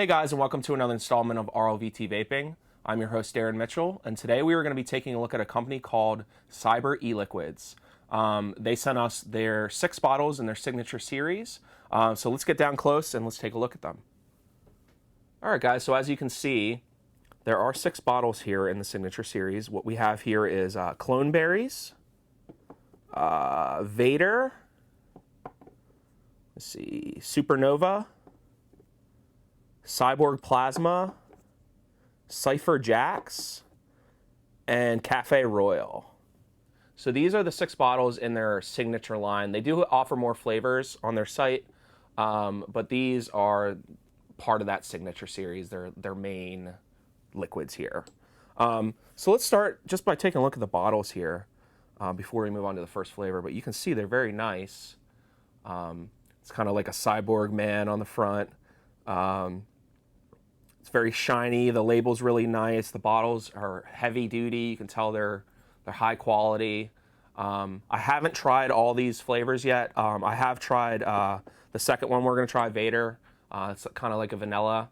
Hey guys, and welcome to another installment of RLVT Vaping. I'm your host Darren Mitchell, and today we are going to be taking a look at a company called Cyber E-Liquids. They sent us their 6 bottles in their signature series, so let's get down close and let's take a look at them. Alright guys, so as you can see, there are 6 bottles here in the signature series. What we have here is Klone Berries, Vader, let's see, Supernova, Cyborg Plasma, Cipher Jacks, and Royale. So these are the 6 bottles in their signature line. They do offer more flavors on their site, but these are part of that signature series. They're their main liquids here. So let's start just by taking a look at the bottles here before we move on to the first flavor. But you can see they're very nice. It's kind of like a cyborg man on the front. It's very shiny. The label's really nice. The bottles are heavy duty. You can tell they're high quality. I haven't tried all these flavors yet. I have tried the second one. We're going to try Vader. It's kind of like a vanilla.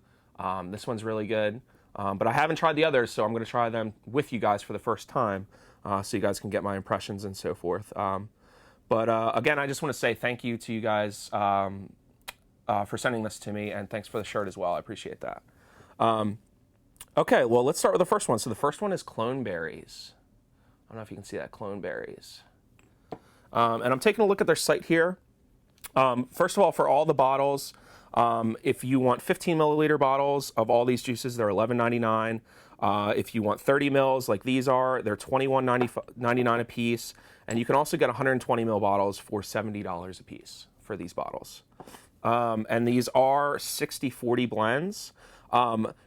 This one's really good. But I haven't tried the others, so I'm going to try them with you guys for the first time so you guys can get my impressions and so forth. But again, I just want to say thank you to you guys for sending this to me, and thanks for the shirt as well. I appreciate that. Okay, well, let's start with the first one. So the first one is Klone Berries. I don't know if you can see that, Klone Berries. And I'm taking a look at their site here. First of all, for all the bottles, if you want 15 milliliter bottles of all these juices, they're $11.99. If you want 30 mils like these are, they're $21.99 a piece. And you can also get 120 ml bottles for $70 a piece for these bottles. And these are 60-40 blends.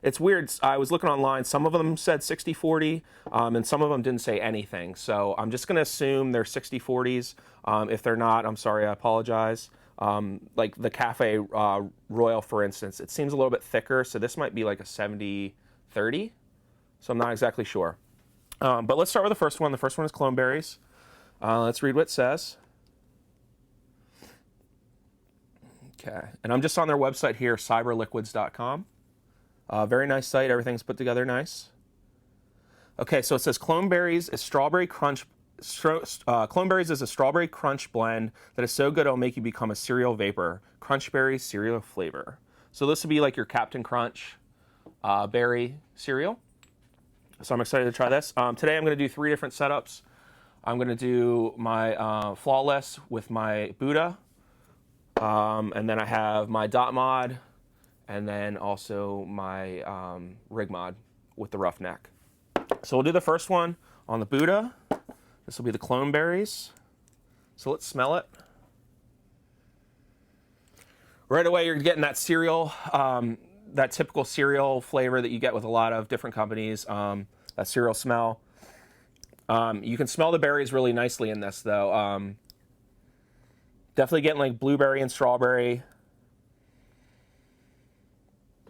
It's weird. I was looking online. Some of them said 60-40, and some of them didn't say anything. So I'm just going to assume they're 60-40s. If they're not, I'm sorry. I apologize. Like the Cafe Royale, for instance, it seems a little bit thicker. So this might be like a 70-30. So I'm not exactly sure. But let's start with the first one. The first one is Klone Berries. Let's read what it says. Okay. And I'm just on their website here, cyberliquids.com. Very nice site. Everything's put together nice. Okay, so it says Klone Berries is strawberry crunch. Klone Berries is a strawberry crunch blend that is so good it'll make you become a cereal vapor. Crunch berry cereal flavor. So this would be like your Captain Crunch berry cereal. So I'm excited to try this. Today I'm going to do 3 different setups. I'm going to do my Flawless with my Buddha. And then I have my Dot Mod. And then also my rig mod with the rough neck. So we'll do the first one on the Buddha. This will be the Klone Berries. So let's smell it. Right away you're getting that cereal, that typical cereal flavor that you get with a lot of different companies, that cereal smell. You can smell the berries really nicely in this though. Definitely getting like blueberry and strawberry.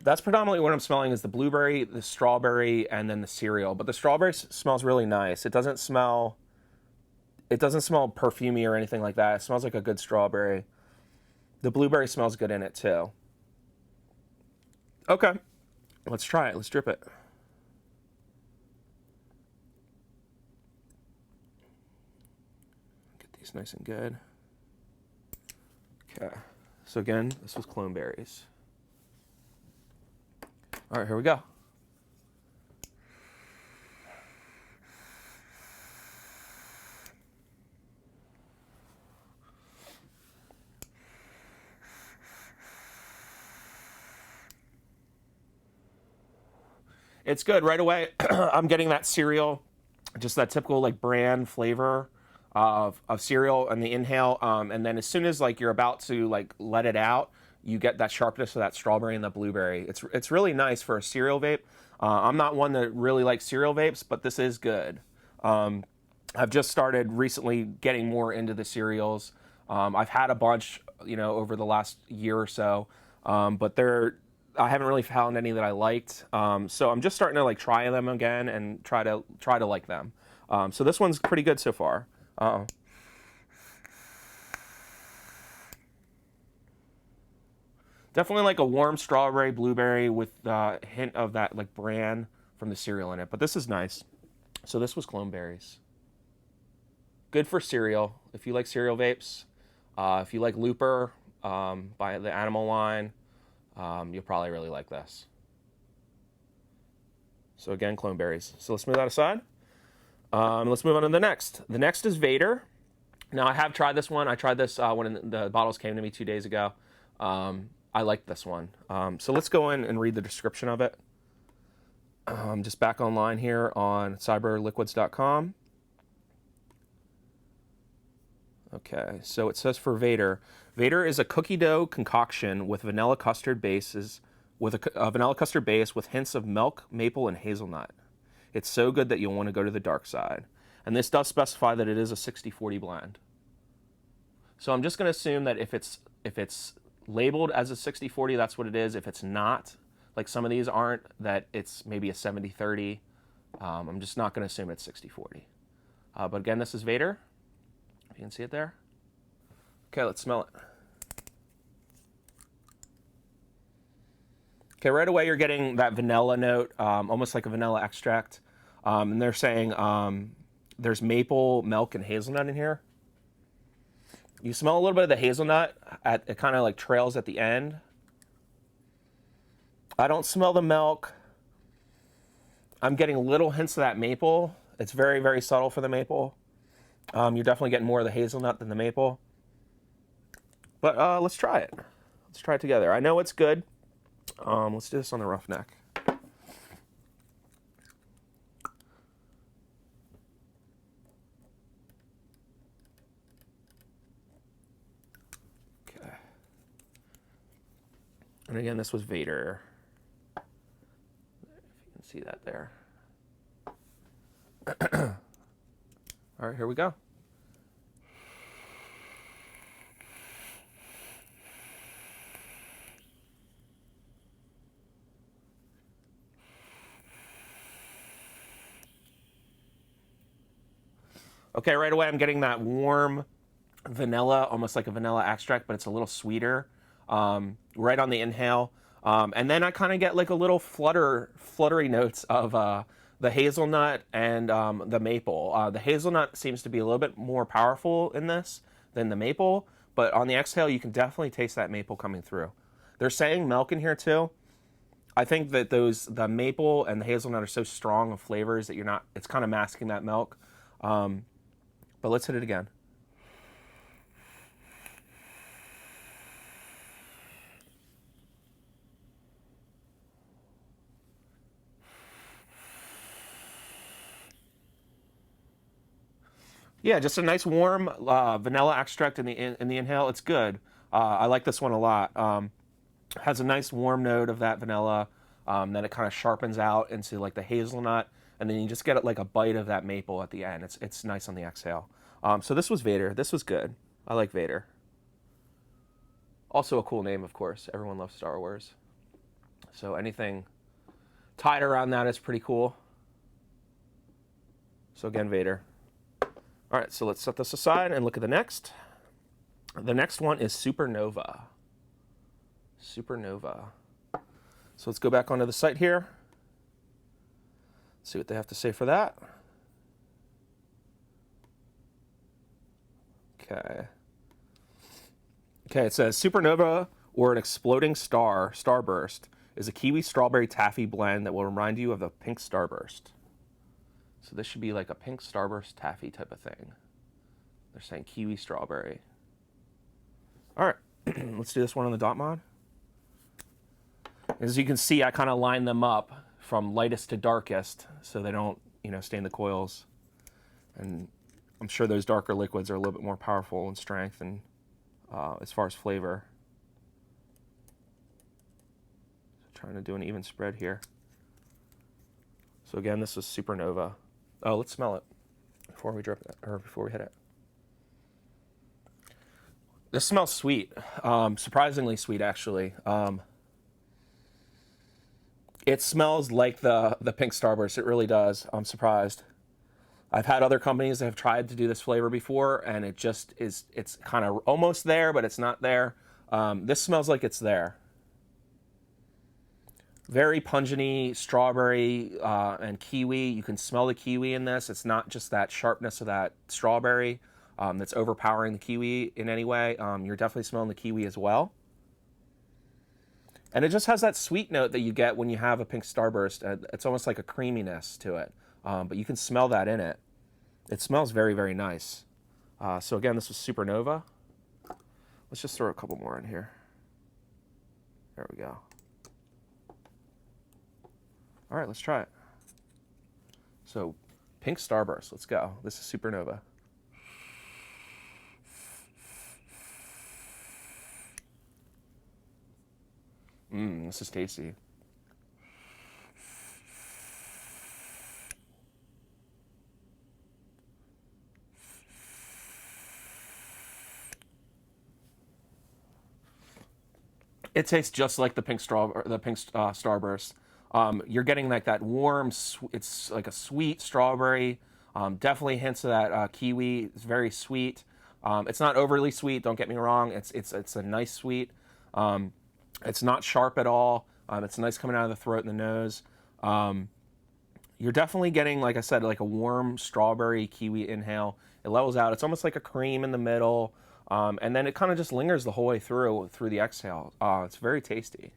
That's predominantly what I'm smelling is the blueberry, the strawberry, and then the cereal. But the strawberry smells really nice. It doesn't smell perfumey or anything like that. It smells like a good strawberry. The blueberry smells good in it too. Okay, let's try it. Let's drip it. Get these nice and good. Okay, so again, this was Klone Berries. All right, here we go. It's good right away. I'm getting that cereal, just that typical like brand flavor of cereal and the inhale. And then as soon as like you're about to like let it out, you get that sharpness of that strawberry and the blueberry. It's really nice for a cereal vape. I'm not one that really likes cereal vapes, but this is good. I've just started recently getting more into the cereals. I've had a bunch, over the last year or so, but I haven't really found any that I liked. So I'm just starting to like try them again and try to like them. So this one's pretty good so far. Definitely like a warm strawberry, blueberry with a hint of that like bran from the cereal in it. But this is nice. So this was Klone Berries. Good for cereal. If you like cereal vapes, if you like Looper by the Animal line, you'll probably really like this. So again, Klone Berries. So let's move that aside. Let's move on to the next. The next is Vader. Now I have tried this one. I tried this when the bottles came to me 2 days ago. I like this one. So let's go in and read the description of it. Just back online here on cyberliquids.com. Okay, so it says for Vader. Vader is a cookie dough concoction with vanilla custard bases, with a vanilla custard base with hints of milk, maple, and hazelnut. It's so good that you'll want to go to the dark side. And this does specify that it is a 60-40 blend. So I'm just going to assume that if it's labeled as a 60-40, that's what it is. If it's not, like some of these aren't, that it's maybe a 70-30. I'm just not going to assume it's 60-40. But again, this is Vader. If you can see it there. Okay, let's smell it. Okay, right away you're getting that vanilla note, almost like a vanilla extract. And they're saying there's maple, milk, and hazelnut in here. You smell a little bit of the hazelnut. It kind of like trails at the end. I don't smell the milk. I'm getting little hints of that maple. It's very, very subtle for the maple. You're definitely getting more of the hazelnut than the maple. But let's try it. Let's try it together. I know it's good. Let's do this on the Roughneck. Okay. And again, this was Vader. If you can see that there. All right, here we go. Okay, right away I'm getting that warm vanilla, almost like a vanilla extract, but it's a little sweeter, right on the inhale. And then I kind of get like a little fluttery notes of the hazelnut and the maple. The hazelnut seems to be a little bit more powerful in this than the maple, but on the exhale you can definitely taste that maple coming through. They're saying milk in here too. I think that the maple and the hazelnut are so strong of flavors that it's kind of masking that milk. But let's hit it again. Yeah, just a nice warm vanilla extract in the inhale. It's good. I like this one a lot. Has a nice warm note of that vanilla. Then it kind of sharpens out into like the hazelnut, and then you just get it like a bite of that maple at the end. It's nice on the exhale. So this was Vader. This was good. I like Vader. Also a cool name, of course. Everyone loves Star Wars. So anything tied around that is pretty cool. So again, Vader. All right, so let's set this aside and look at the next. The next one is Supernova. Supernova. So let's go back onto the site here. See what they have to say for that. Okay. Okay, it says Supernova, or an exploding starburst, is a kiwi strawberry taffy blend that will remind you of the pink starburst. So this should be like a pink starburst taffy type of thing. They're saying kiwi strawberry. All right, let's do this one on the dot mod. As you can see, I kind of line them up from lightest to darkest so they don't, stain the coils. And I'm sure those darker liquids are a little bit more powerful in strength and as far as flavor. So trying to do an even spread here. So again, this is Supernova. Oh, let's smell it before we drip it, or before we hit it. This smells sweet, surprisingly sweet actually. It smells like the pink starburst. It really does. I'm surprised. I've had other companies that have tried to do this flavor before, and it's kind of almost there, but it's not there. This smells like it's there. Very pungenty, strawberry and kiwi. You can smell the kiwi in this. It's not just that sharpness of that strawberry that's overpowering the kiwi in any way. You're definitely smelling the kiwi as well. And it just has that sweet note that you get when you have a pink starburst. It's almost like a creaminess to it. But you can smell that in it. It smells very, very nice. So again, this was Supernova. Let's just throw a couple more in here. There we go. All right, let's try it. So, pink starburst, let's go. This is Supernova. This is tasty. It tastes just like the pink starburst. You're getting like that warm, it's like a sweet strawberry. Definitely hints of that kiwi. It's very sweet. It's not overly sweet. Don't get me wrong. It's a nice sweet. It's not sharp at all. It's nice coming out of the throat and the nose. You're definitely getting, like I said, like a warm strawberry kiwi inhale. It levels out. It's almost like a cream in the middle. And then it kind of just lingers the whole way through the exhale. It's very tasty.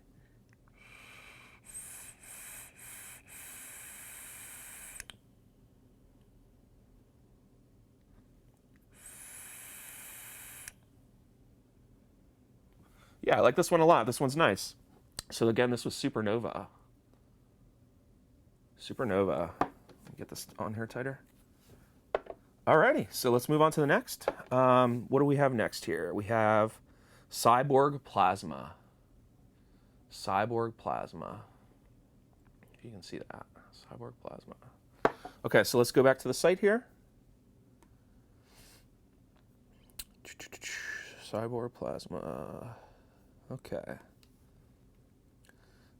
Yeah, I like this one a lot. This one's nice. So again, this was Supernova. Supernova. Get this on here tighter. Alrighty, so let's move on to the next. What do we have next here? We have Cyborg Plasma. Cyborg Plasma. If you can see that. Cyborg Plasma. Okay, so let's go back to the site here. Cyborg Plasma. Okay.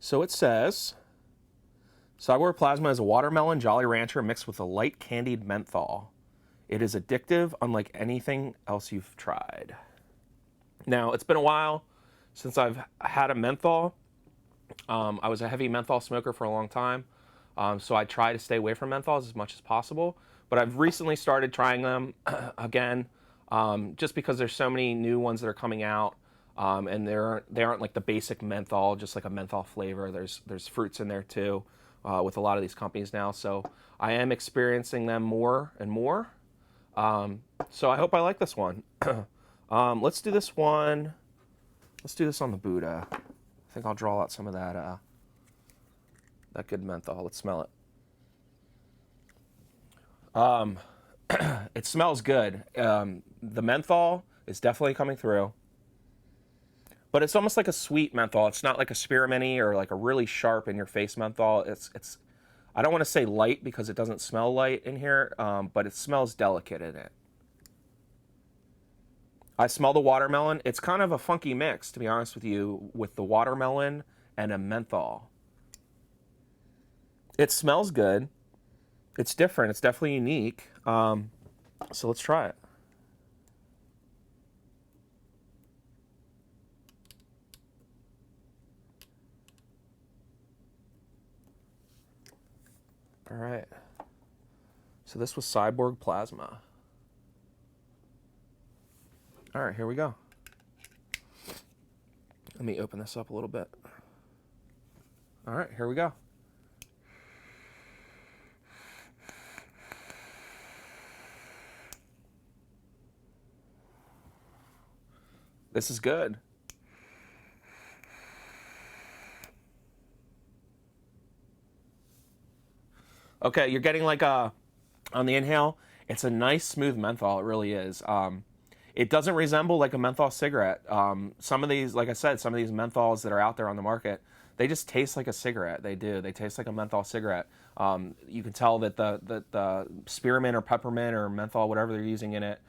So it says, Cyborg Plasma is a watermelon Jolly Rancher mixed with a light candied menthol. It is addictive, unlike anything else you've tried. Now, it's been a while since I've had a menthol. I was a heavy menthol smoker for a long time, so I try to stay away from menthols as much as possible. But I've recently started trying them again, just because there's so many new ones that are coming out. And they aren't like the basic menthol, just like a menthol flavor. There's fruits in there too, with a lot of these companies now. So I am experiencing them more and more. So I hope I like this one. Let's do this one. Let's do this on the Buddha. I think I'll draw out some of that good menthol. Let's smell it. It smells good. The menthol is definitely coming through. But it's almost like a sweet menthol. It's not like a spearmint-y or like a really sharp in your face menthol. It's I don't want to say light because it doesn't smell light in here, but it smells delicate in it. I smell the watermelon. It's kind of a funky mix, to be honest with you, with the watermelon and a menthol. It smells good. It's different. It's definitely unique. So let's try it. All right. So this was Cyborg Plasma. All right, here we go. Let me open this up a little bit. All right, here we go. This is good. Okay, you're getting like on the inhale, it's a nice smooth menthol. It really is. It doesn't resemble like a menthol cigarette. Some of these, like I said, some of these menthols that are out there on the market, they just taste like a cigarette. They do. They taste like a menthol cigarette. You can tell that the spearmint or peppermint or menthol, whatever they're using in it,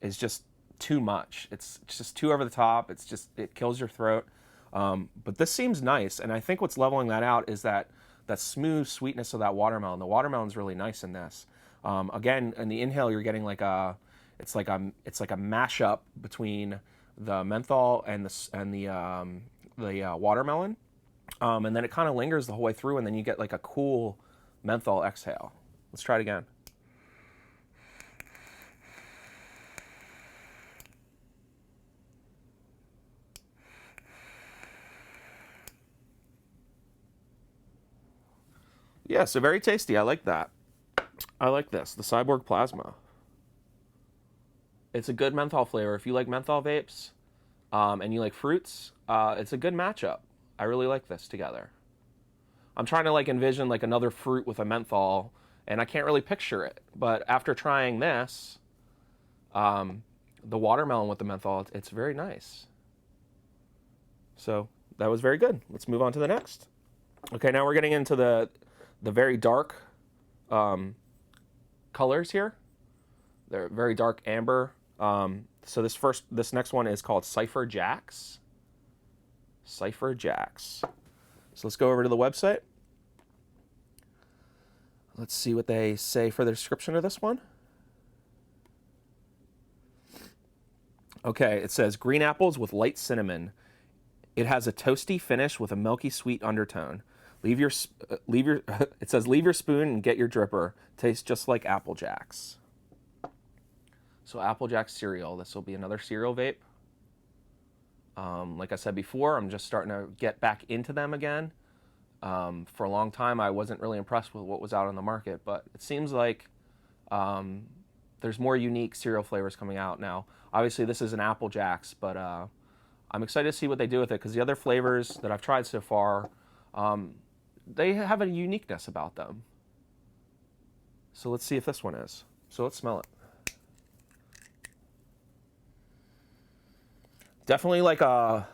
is just too much. It's just too over the top. It kills your throat. But this seems nice, and I think what's leveling that out is that smooth sweetness of that watermelon. The watermelon's really nice in this. Again, in the inhale, you're getting like it's like a mashup between the menthol and the watermelon. And then it kind of lingers the whole way through, and then you get like a cool menthol exhale. Let's try it again. Yeah, so very tasty. I like that. I like this, the Cyborg Plasma. It's a good menthol flavor. If you like menthol vapes and you like fruits, it's a good matchup. I really like this together. I'm trying to like envision like another fruit with a menthol, and I can't really picture it. But after trying this, the watermelon with the menthol, it's very nice. So that was very good. Let's move on to the next. Okay, now we're getting into the very dark colors here. They're very dark amber. So this next one is called Cipher Jacks. Cipher Jacks. So let's go over to the website. Let's see what they say for the description of this one. Okay, it says green apples with light cinnamon. It has a toasty finish with a milky sweet undertone. It says leave your spoon and get your dripper. Tastes just like Apple Jacks. So Apple Jacks cereal. This will be another cereal vape. Like I said before, I'm just starting to get back into them again. For a long time, I wasn't really impressed with what was out on the market, but it seems like there's more unique cereal flavors coming out now. Obviously, this is an Apple Jacks, but I'm excited to see what they do with it because the other flavors that I've tried so far, they have a uniqueness about them. So let's see if this one is. So let's smell it. Definitely like a,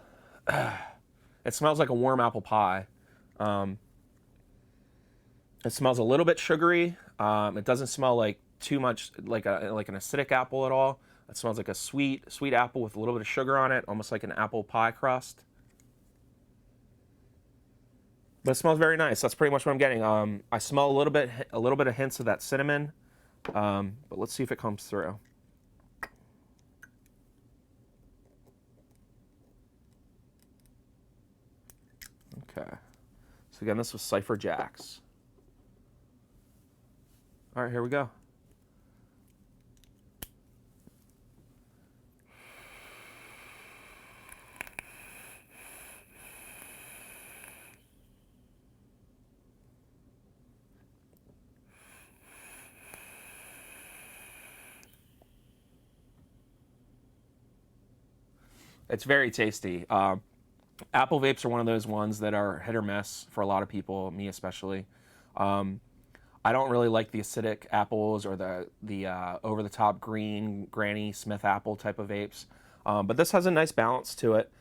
it smells like a warm apple pie. It smells a little bit sugary. It doesn't smell like too much like an acidic apple at all. It smells like a sweet apple with a little bit of sugar on it, almost like an apple pie crust. But it smells very nice. That's pretty much what I'm getting. I smell a little bit of hints of that cinnamon. But let's see if it comes through. Okay. So again, this was Cipher Jacks. All right, here we go. It's very tasty. Apple vapes are one of those ones that are hit or miss for a lot of people, me especially. I don't really like the acidic apples or the over-the-top green Granny Smith apple type of vapes, but this has a nice balance to it.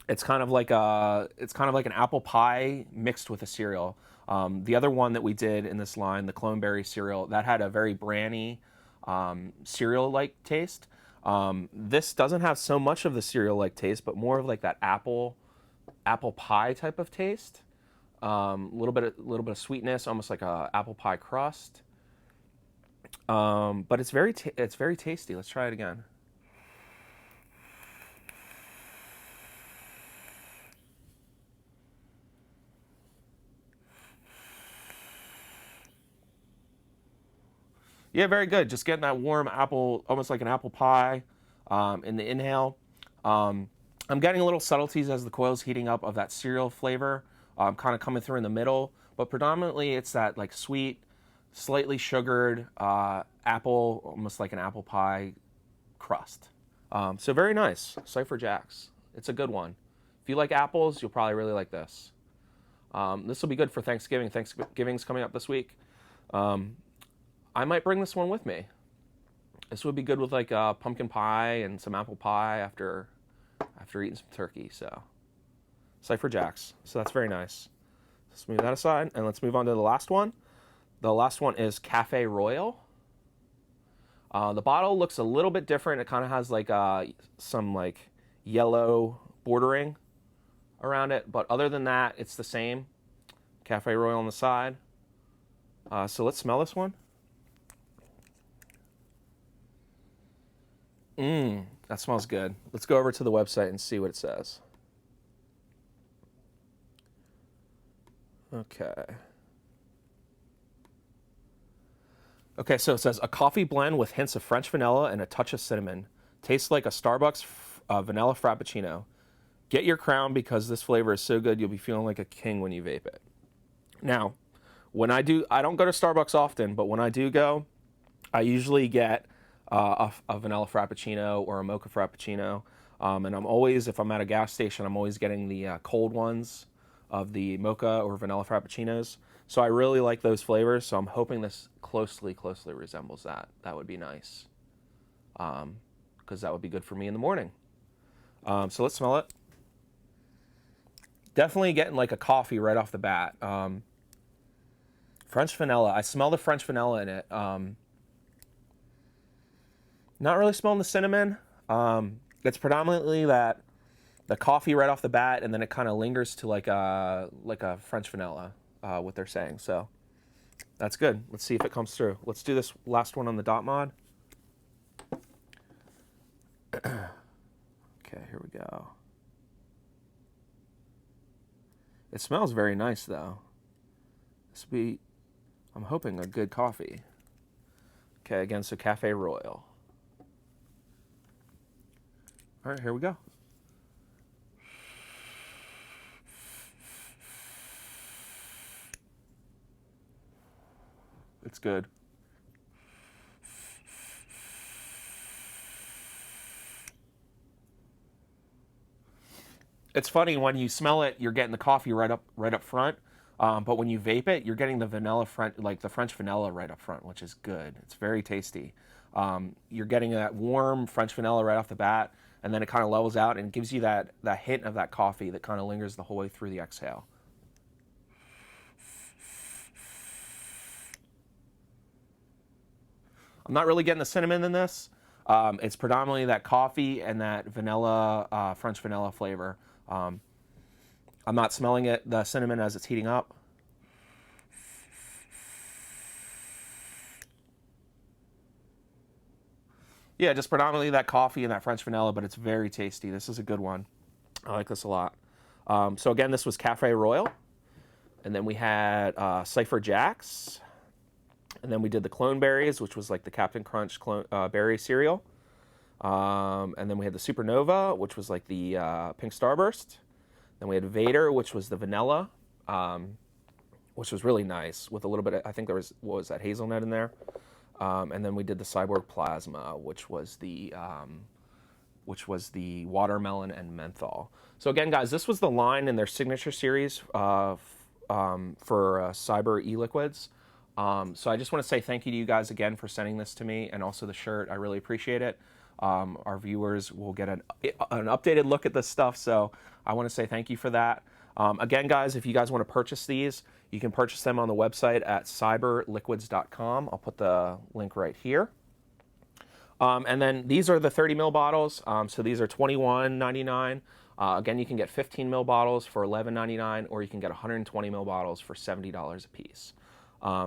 It's kind of like an apple pie mixed with a cereal. The other one that we did in this line, the Klone Berries cereal, that had a very brandy cereal-like taste. This doesn't have so much of the cereal-like taste, but more of like that apple pie type of taste. A little bit of sweetness, almost like a apple pie crust. But it's very tasty. Let's try it again. Yeah, very good. Just getting that warm apple, almost like an apple pie, in the inhale. I'm getting a little subtleties as the coil's heating up of that cereal flavor, kind of coming through in the middle. But predominantly, it's that like sweet, slightly sugared apple, almost like an apple pie crust. So very nice. Cipher Jacks. It's a good one. If you like apples, you'll probably really like this. This will be good for Thanksgiving. Thanksgiving's coming up this week. I might bring this one with me. This would be good with like pumpkin pie and some apple pie after eating some turkey. So, Cipher Jacks. So that's very nice. Let's move that aside and let's move on to the last one. The last one is Cafe Royale. The bottle looks a little bit different. It kind of has like some like yellow bordering around it, but other than that, it's the same. Cafe Royale on the side. So let's smell this one. That smells good. Let's go over to the website and see what it says. Okay. Okay, so it says a coffee blend with hints of French vanilla and a touch of cinnamon. Tastes like a Starbucks vanilla frappuccino. Get your crown because this flavor is so good you'll be feeling like a king when you vape it. Now, when I don't go to Starbucks often, but when I do go, I usually get a vanilla frappuccino or a mocha frappuccino. And I'm always, if I'm at a gas station, I'm always getting the cold ones of the mocha or vanilla frappuccinos. So I really like those flavors. So I'm hoping this closely resembles that. That would be nice. Because that would be good for me in the morning. So let's smell it. Definitely getting like a coffee right off the bat. French vanilla. I smell the French vanilla in it. Not really smelling the cinnamon. It's predominantly the coffee right off the bat, and then it kind of lingers to like a French vanilla, what they're saying. So that's good. Let's see if it comes through. Let's do this last one on the dot mod. Okay, here we go. It smells very nice though. This will be, I'm hoping, a good coffee. Okay, again, so Cafe Royale. All right, here we go. It's good. It's funny when you smell it, you're getting the coffee right up front. But when you vape it, you're getting the vanilla like the French vanilla right up front, which is good. It's very tasty. You're getting that warm French vanilla right off the bat, and then it kind of levels out and gives you that hint of that coffee that kind of lingers the whole way through the exhale. I'm not really getting the cinnamon in this. It's predominantly that coffee and that vanilla, French vanilla flavor. I'm not smelling the cinnamon as it's heating up. Yeah, just predominantly that coffee and that French vanilla, but it's very tasty. This is a good one. I like this a lot. So again, this was Cafe Royale. And then we had Cipher Jacks. And then we did the Klone Berries, which was like the Captain Crunch berry cereal. And then we had the Supernova, which was like the pink starburst. Then we had Vader, which was the vanilla, which was really nice with a little bit of, I think there was, what was that, hazelnut in there? And then we did the Cyborg Plasma, which was the watermelon and menthol. So again, guys, this was the line in their signature series for Cyber e-liquids. So I just want to say thank you to you guys again for sending this to me, and also the shirt. I really appreciate it. Our viewers will get an updated look at this stuff, so I want to say thank you for that. Again, guys, if you guys want to purchase these, you can purchase them on the website at cyberliquids.com. I'll put the link right here. And then these are the 30 ml bottles. So these are $21.99. Again, you can get 15 ml bottles for $11.99, or you can get 120 ml bottles for $70 a piece.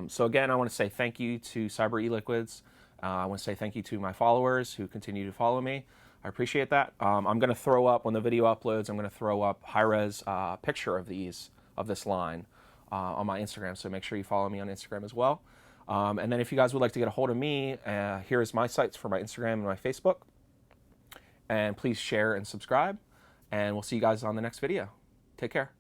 So again, I want to say thank you to Cyber e-liquids. I want to say thank you to my followers who continue to follow me. I appreciate that. I'm going to throw up, when the video uploads, I'm going to throw up high-res picture of this line on my Instagram. So make sure you follow me on Instagram as well. And then if you guys would like to get a hold of me, here is my sites for my Instagram and my Facebook. And please share and subscribe. And we'll see you guys on the next video. Take care.